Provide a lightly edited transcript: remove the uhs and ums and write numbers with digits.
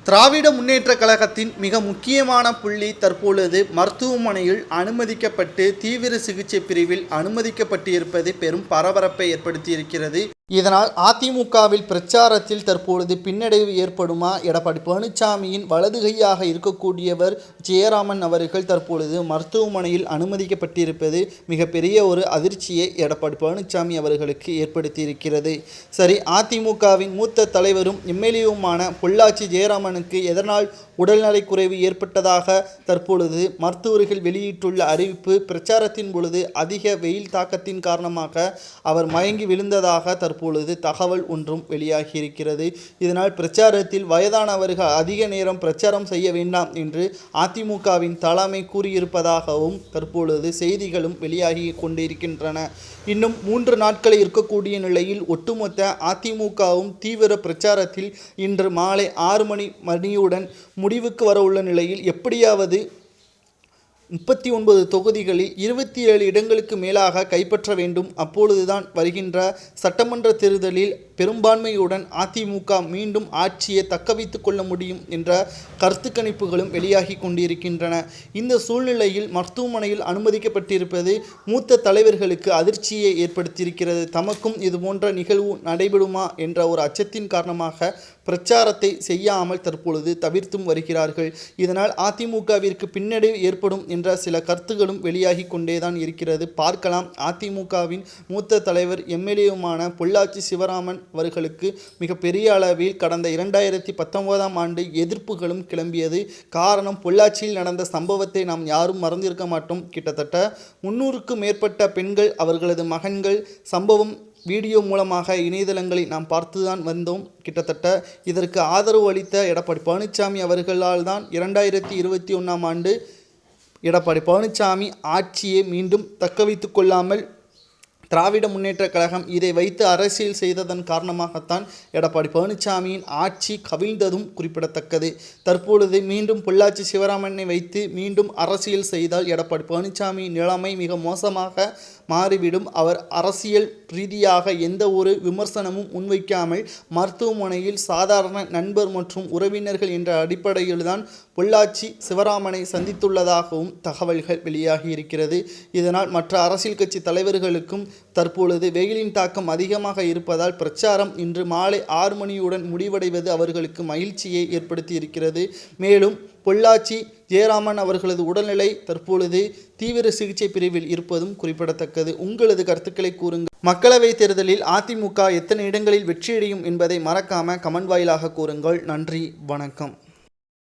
திராவிட முன்னேற்றக் கழகத்தின் மிக முக்கியமான புள்ளி தற்பொழுது மருத்துவமனையில் அனுமதிக்கப்பட்டு தீவிர சிகிச்சை பிரிவில் அனுமதிக்கப்பட்டு இருப்பது பெரும் பரபரப்பை ஏற்படுத்தியிருக்கிறது. இதனால் அதிமுகவில் பிரச்சாரத்தில் தற்பொழுது பின்னடைவு ஏற்படுமா? எடப்பாடி பழனிசாமியின் வலது கையாக இருக்கக்கூடியவர் ஜெயராமன் அவர்கள் தற்பொழுது மருத்துவமனையில் அனுமதிக்கப்பட்டிருப்பது மிகப்பெரிய ஒரு அதிர்ச்சியை எடப்பாடி பழனிசாமி அவர்களுக்கு ஏற்படுத்தியிருக்கிறது. சரி, அதிமுகவின் மூத்த தலைவரும் எம்எல்ஏவுமான பொள்ளாச்சி ஜெயராமனுக்கு எதனால் உடல்நலை குறைவு ஏற்பட்டதாக தற்பொழுது மருத்துவர்கள் வெளியிட்டுள்ள அறிவிப்பு, பிரச்சாரத்தின் பொழுது அதிக வெயில் தாக்கத்தின் காரணமாக அவர் மயங்கி விழுந்ததாக தற்பொழுது தகவல் ஒன்றும் வெளியாகியிருக்கிறது. இதனால் பிரச்சாரத்தில் வயதானவர்கள் அதிக நேரம் பிரச்சாரம் செய்ய வேண்டாம் என்று அதிமுகவின் தலைமை கூறியிருப்பதாகவும் தற்பொழுது செய்திகளும் வெளியாகி கொண்டிருக்கின்றன. இன்னும் 3 நாட்கள் இருக்கக்கூடிய நிலையில் ஒட்டுமொத்த அதிமுகவும் தீவிர பிரச்சாரத்தில் இன்று மாலை 6 மணியுடன் முடிவுக்கு வரவுள்ள நிலையில் எப்படியாவது 39 தொகுதிகளில் 27 இடங்களுக்கு மேலாக கைப்பற்ற வேண்டும். அப்பொழுதுதான் வருகின்ற சட்டமன்ற தேர்தலில் பெரும்பான்மையுடன் அதிமுக மீண்டும் ஆட்சியை தக்க வைத்துக் கொள்ள முடியும் என்ற கருத்து கணிப்புகளும் வெளியாகி கொண்டிருக்கின்றன. இந்த சூழ்நிலையில் மருத்துவமனையில் அனுமதிக்கப்பட்டிருப்பது மூத்த தலைவர்களுக்கு அதிர்ச்சியை ஏற்படுத்தியிருக்கிறது. தமக்கும் இதுபோன்ற நிகழ்வு நடைபெறுமா என்ற ஒரு அச்சத்தின் காரணமாக பிரச்சாரத்தை செய்யாமல் தற்பொழுது தவிர்த்தும் வருகிறார்கள். இதனால் அதிமுகவிற்கு பின்னடைவு ஏற்படும் என்ற சில கருத்துகளும் வெளியாகி கொண்டேதான் இருக்கிறது. பார்க்கலாம். அதிமுகவின் மூத்த தலைவர் எம்எல்ஏவுமான பொள்ளாச்சி சிவராமன் அவர்களுக்கு மிகப்பெரிய அளவில் கடந்த 2019ஆம் ஆண்டு எதிர்ப்புகளும் கிளம்பியது. காரணம், பொள்ளாச்சியில் நடந்த சம்பவத்தை நாம் யாரும் மறந்திருக்க மாட்டோம். கிட்டத்தட்ட 300க்கும் மேற்பட்ட பெண்கள், அவர்களது மகன்கள் சம்பவம் வீடியோ மூலமாக இணையதளங்களில் நாம் பார்த்துதான் வந்தோம். கிட்டத்தட்ட இதற்கு ஆதரவு அளித்த எடப்பாடி பழனிசாமி அவர்களால் தான் 2021ஆம் ஆண்டு எடப்பாடி பழனிசாமி ஆட்சியை மீண்டும் தக்க வைத்து கொள்ளாமல் திராவிட முன்னேற்றக் கழகம் இதை வைத்து அரசியல் செய்ததன் காரணமாகத்தான் எடப்பாடி பழனிசாமியின் ஆட்சி கவிழ்ந்ததும் குறிப்பிடத்தக்கது. தற்பொழுது மீண்டும் பொள்ளாச்சி சிவராமனை வைத்து மீண்டும் அரசியல் செய்தால் எடப்பாடி பழனிசாமியின் நிலைமை மிக மோசமாக மாறிவிடும். அவர் அரசியல் ரீதியாக எந்த ஒரு விமர்சனமும் முன்வைக்காமல் மருத்துவமனையில் சாதாரண நண்பர் மற்றும் உறவினர்கள் என்ற அடிப்படையில் தான் பொள்ளாச்சி சிவராமனை சந்தித்துள்ளதாகவும் தகவல்கள் வெளியாகி இருக்கிறது. இதனால் மற்ற அரசியல் கட்சி தலைவர்களுக்கும் தற்பொழுது வெயிலின் தாக்கம் அதிகமாக இருப்பதால் பிரச்சாரம் இன்று மாலை 6 மணியுடன் முடிவடைவது அவர்களுக்கு மகிழ்ச்சியை ஏற்படுத்தி இருக்கிறது. மேலும் பொள்ளாச்சி ஜெயராமன் அவர்களது உடல்நிலை தற்பொழுது தீவிர சிகிச்சை பிரிவில் இருப்பதும் குறிப்பிடத்தக்கது. உங்களது கருத்துக்களை கூறுங்கள். மக்களவைத் தேர்தலில் அதிமுக எத்தனை இடங்களில் வெற்றியடையும் என்பதை மறக்காம கமெண்ட் வாயிலாக கூறுங்கள். நன்றி, வணக்கம்.